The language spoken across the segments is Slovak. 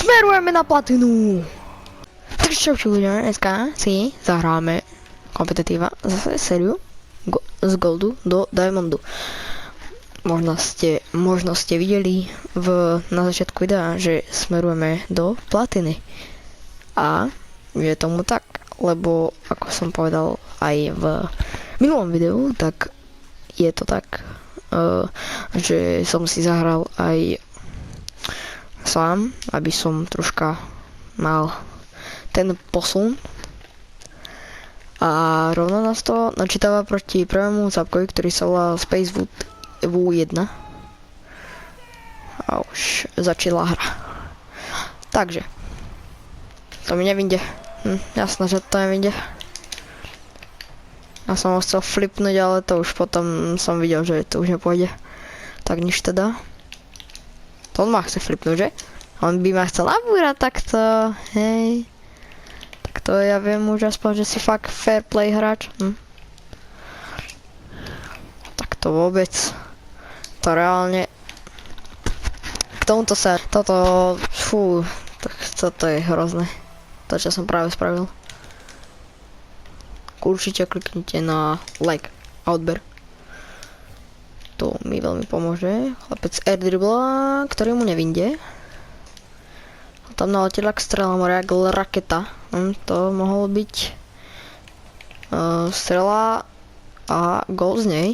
Smerujeme na platinu! Takže čo ľudia, dneska si zahráme kompetitíva, zase sériu z Goldu do Diamondu. Možno ste videli na začiatku videa, že smerujeme do platiny. A je tomu tak, lebo ako som povedal aj v minulom videu, tak je to tak, že som si zahral aj sám, aby som troška mal ten posun. A rovno nás to načítava proti prvému zápkovi, ktorý sa volá Space V1. A už začala hra. Takže. To mi nevyjde. Jasné, že to nevyjde. Ja som ho chcel flipnúť, ale to už potom som videl, že to už nepôjde. Tak nič teda. To on ma chce flipnúť, že? On by ma chcel nabúrať takto. Hej. Tak to ja viem už aspoň, že si fakt fair play hráč. Tak to vôbec. To reálne. K tomuto sa. Toto. Fú. To je hrozné. To, čo som práve spravil. Určite kliknite na like a odber. To mi veľmi pomôže. Chlapec airdribla, ktorý mu nevinde. Tam naletela k strela moria, raketa. To mohol byť strela a gól z nej.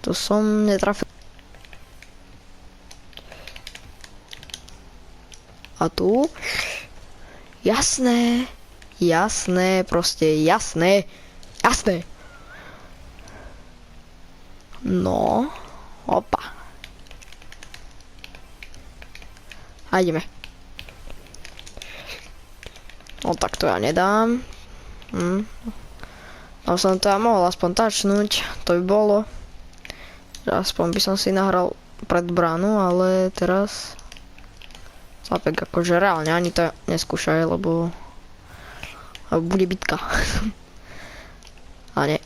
To som netrafil. A tu jasné, proste jasné. No, opa. A ideme. No tak to ja nedám. Tam som to ja mohol aspoň tačnúť, to by bolo. Aspoň by som si nahral pred bránu, ale teraz Zapek akože reálne ani to neskúšaj, lebo bude bitka. A nie.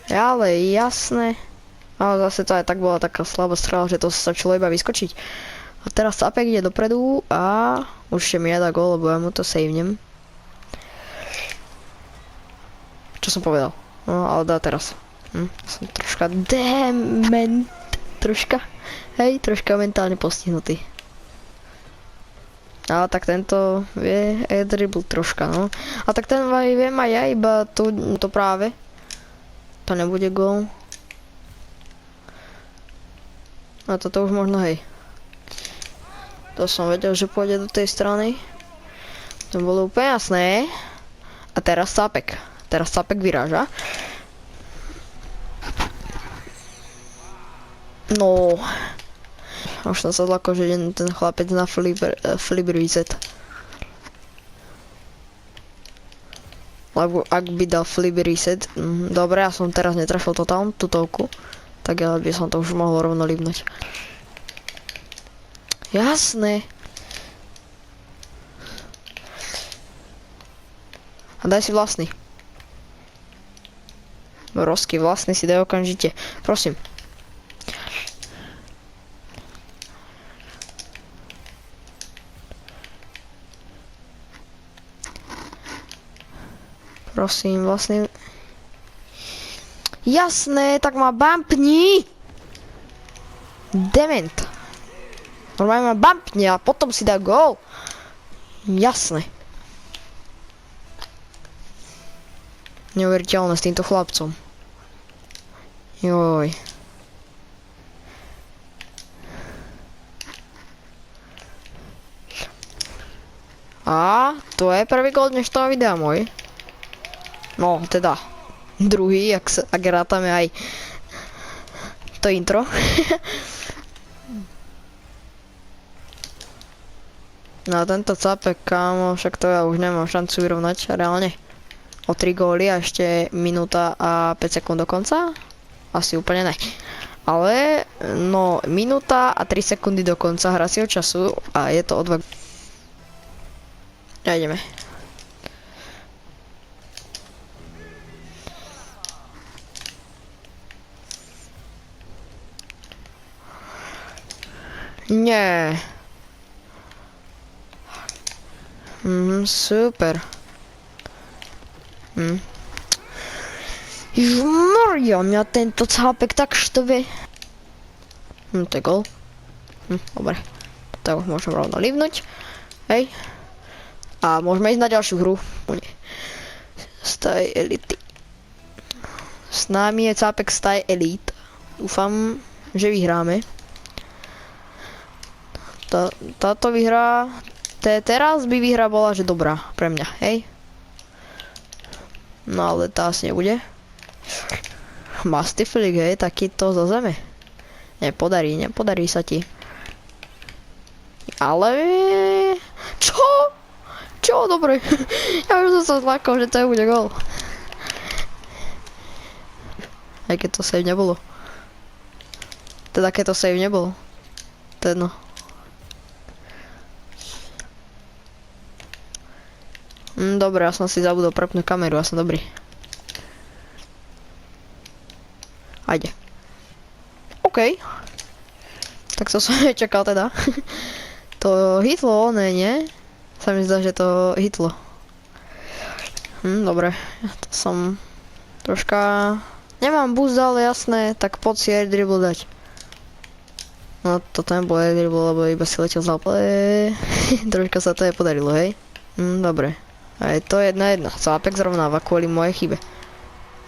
Ale jasné. Ale zase to aj tak bola taká slabá strela, že to stačilo iba vyskočiť. A teraz Zapek ide dopredu a už ešte mi nedá gól, lebo ja mu to savenem. Čo som povedal? No ale dá teraz. Som troška dement. Troška mentálne postihnutý. Ale tak tento vie dribble troška, no. A tak ten viem aj ja, iba to práve. To nebude gól. A toto už možno, hej. To som vedel, že pôjde do tej strany. To bolo úplne jasné. A teraz Zapek. Teraz Zapek vyráža. No. Už som sa zlakol, že ten chlapec na flip reset. Lebo ak by dal flip reset, dobre, ja som teraz netrafil totálnu tutovku, tak ja by som to už mohol rovno libnúť. Jasné. A daj si vlastný. Rozky vlastný si daj okamžite. Prosím. Prosím, vlastne. Jasné, tak ma bumpni. Dement. Normálne ma bumpni a potom si dá gól. Jasné. Neuveriteľné s týmto chlapcom. Joj. A to je prvý gól dnešného videa môj. No, teda druhý, ak rátame aj to intro. No a tento Zapek, kámo, však to ja už nemám šancu vyrovnať, reálne. O 3 góly a ešte minúta a 5 sekúnd do konca? Asi úplne ne. Ale, no, minúta a 3 sekundy do konca hracieho času a je to o 2. A ideme. Nie. Super. Ježišmaria, mňa tento cápek tak štve. To je gól. Dobre. Tak už môžem rovno livnúť. Hej. A môžeme ísť na ďalšiu hru. Staj Elity. S nami je cápek Staj Elite. Dúfam, že vyhráme. Táto výhra... Teraz by výhra bola, že dobrá pre mňa, hej? No ale tá asi nebude. Mastiflik, hej, takýto zo zeme. Nepodarí sa ti. Ale... Čo? Čo? Dobre. Ja už som sa zlákol, že to bude gól. Aj keď to save nebolo. Teda keď to save nebolo. To je jedno. Dobre, ja som si zabudol prepnúť kameru, ja som dobrý. Ajde. OK. Tak to som nečakal teda. To hitlo, nie? Sa mi zdá, že to hitlo. Dobre. To som troška... Nemám boost, ale jasné, tak poď si air dribble dať. No toto nebol air dribble, lebo iba si letel za troška sa to aj podarilo, hej? Dobre. A je to 1-1. Cápek zrovnáva kvôli mojej chybe.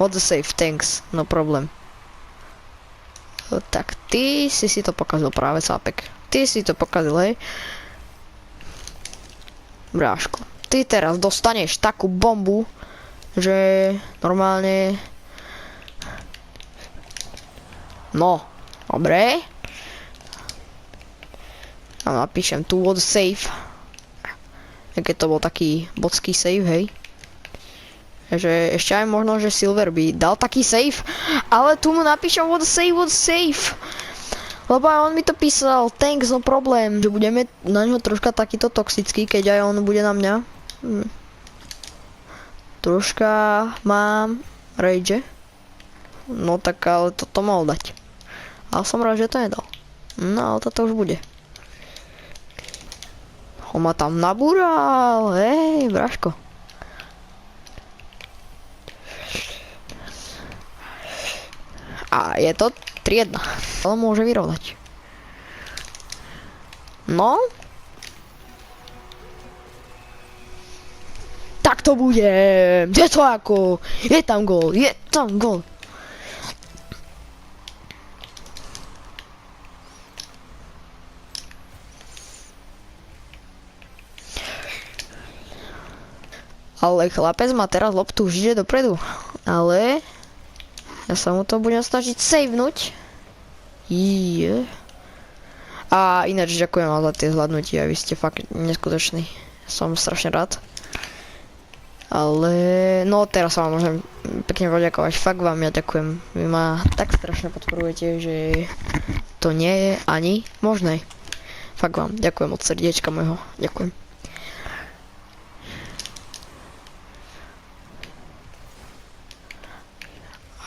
What the save, thanks, no problem. Tak ty si to pokazil práve, Cápek. Ty si to pokazil, hej? Bráško, ty teraz dostaneš takú bombu, že normálne... No, dobre. A napíšem tu what save. Keď to bol taký botský save, hej. Že ešte aj možno, že Silver by dal taký save, ale tu mu napíšem what save. Lebo aj on mi to písal, thanks, no problém, že budeme na ňo troška takýto toxický, keď aj on bude na mňa. Troška mám rage. No tak ale toto mohol dať. Ale som rád, že to nedal. No ale toto už bude. On ma tam nabúral, hej, Braško. A je to 3-1. Ale môže vyrovnať. No. Tak to bude. Je to ako. Je tam gól. Ale chlapec má teraz loptu už ide dopredu. Ale... Ja sa mu to budem snažiť savenúť. A ináč ďakujem vám za tie zvládnutia, vy ste fakt neskutoční. Som strašne rád. Ale... No teraz sa vám môžem pekne poďakovať. Fakt vám ja ďakujem. Vy ma tak strašne podporujete, že to nie je ani možné. Fakt vám ďakujem od srdiečka môjho. Ďakujem.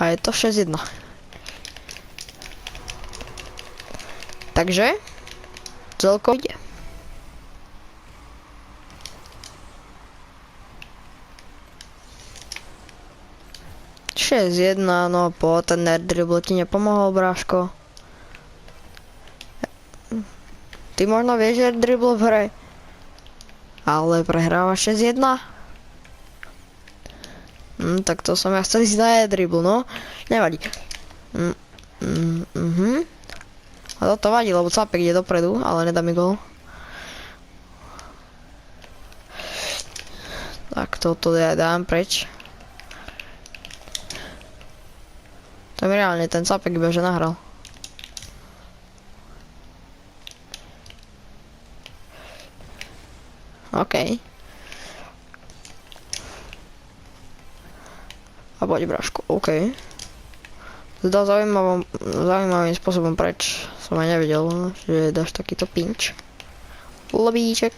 A je to 6-1. Takže celkovo ide. No po ten air dribble ti nepomohol, bráško. Ty možno vieš air dribble v hre, ale prehráva 6-1. Tak to som ja chcel ísť na air dribble, no. Nevadí. A toto vadí, lebo Cápek ide dopredu, ale nedá mi gól. Tak toto ja dám preč. To mi reálne ten Cápek iba že nahral. OK. A poď bráško, OK. Zdá zaujímavým spôsobom preč. Som aj nevedel, že dáš takýto pinč. Lobíček.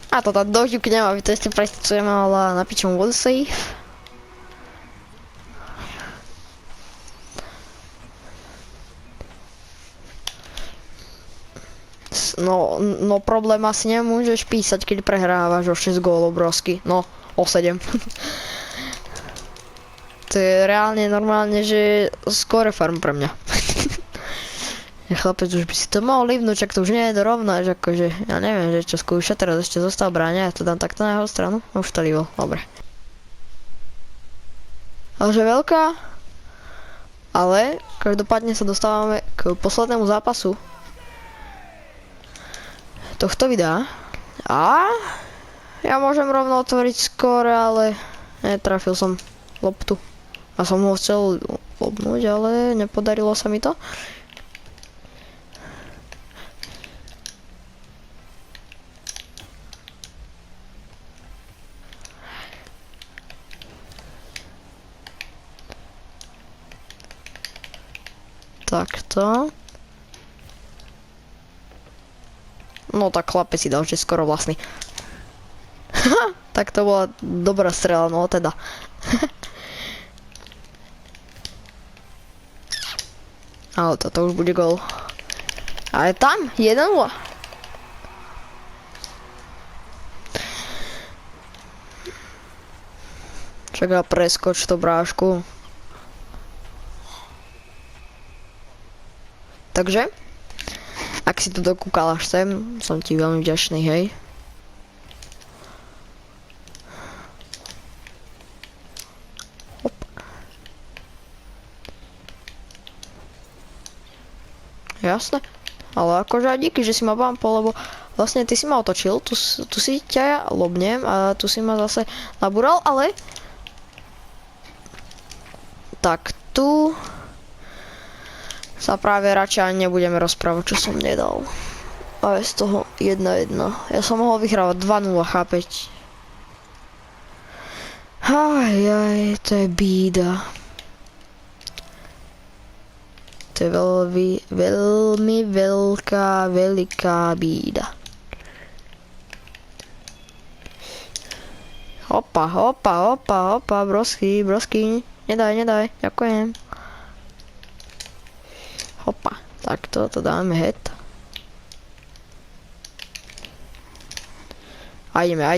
A to tá dožďuk nemá, vy to ešte prestupujeme, ale napíčem what safe. No problém asi nemôžeš písať, keď prehrávaš o 6 gólov brosky. No, o 7. To je reálne normálne, že skore farm pre mňa. Chlapec, už by si to mohol livnúť, čak to už nie je dorovná, že akože, ja neviem, že čo skúša, teraz ešte zostal bráňa, ja to dám takto na jeho stranu, už to livol, dobre. Ale že veľká, ale každopádne sa dostávame k poslednému zápasu tohto videa a ja môžem rovno otvoriť skóre, ale netrafil som loptu a som ho chcel lopnúť, ale nepodarilo sa mi to. Takto. No tak chlapec si dal, že skoro vlastný. Tak to bola dobrá strela, no teda. Ale toto už bude gól. A je tam 1-0. Čaká preskoč to brášku. Takže, ak si to dokúkal až sem, som ti veľmi vďačný, hej. Hop. Jasné, ale akože aj díky, že si ma bumpol, lebo vlastne ty si ma otočil, tu si ťa lobnem a tu si ma zase nabúral, ale tak tu sa práve radšej nebudeme rozprávať, čo som nedal. A je z toho 1-1. Ja som mohol vyhrávať 2-0, chápeť. Ajaj, to je bída. To je veľmi veľká bída. Hopa, brosky, nedaj, ďakujem. Hopa, takto to dáme head. A ideme.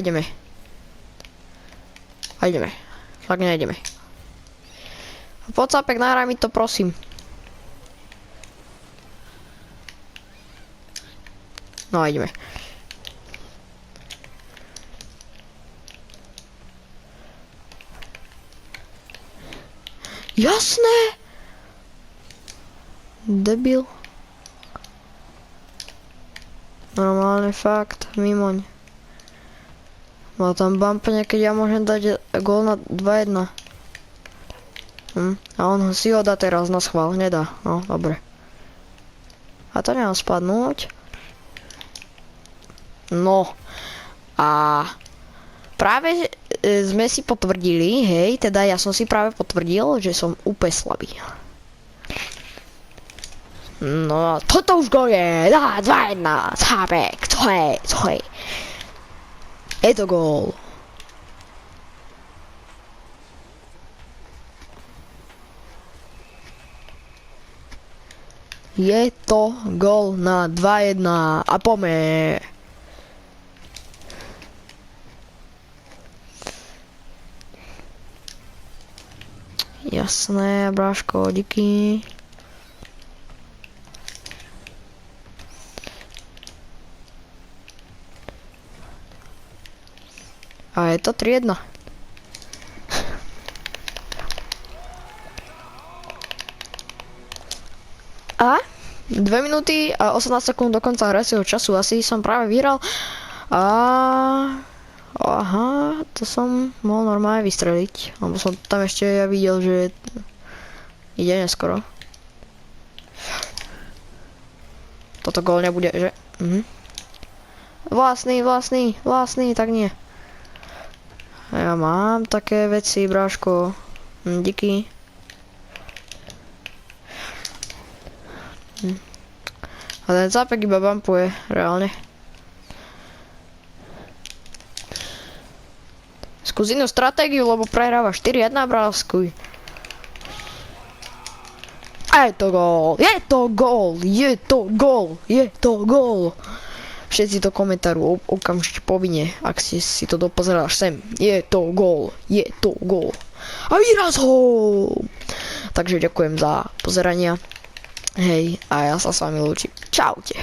Tak nejdeme. Poď Sápek, nahraj mi to, prosím. No a ideme. Jasné! Debil. Normálne fakt, mimoň. Má tam bumpne, keď ja môžem dať gól na 2-1. A on si ho dá teraz na schvál, nedá. No, dobre. A to nemám spadnúť. No. A práve sme si potvrdili, hej, teda ja som si práve potvrdil, že som úplne slabý. No, toto už gól je, 2-1, Sápek, co je? Je to gól. Je to gól na 2-1 a poďme. Jasné, bráško, díky. A je to 3-1. A 2 minúty a 18 sekúnd do konca hracieho času. Asi som práve vyhral. A aha, to som mohol normálne vystreliť. Lebo som tam ešte ja videl, že ide neskoro. Toto gól nebude, že? Vlastný, tak nie. Ja mám také veci, bráško. Díky. A ten Sápek iba bumpuje, reálne. Skús inú stratégiu, lebo prehráva 4-1, bráskuj. A je to gól, je to gól. všetci do komentáru okamžite povinne, ak si to dopozerali až sem. Je to gól. A výraz ho! Takže ďakujem za pozerania. Hej, a ja sa s vami lúčim. Čaute.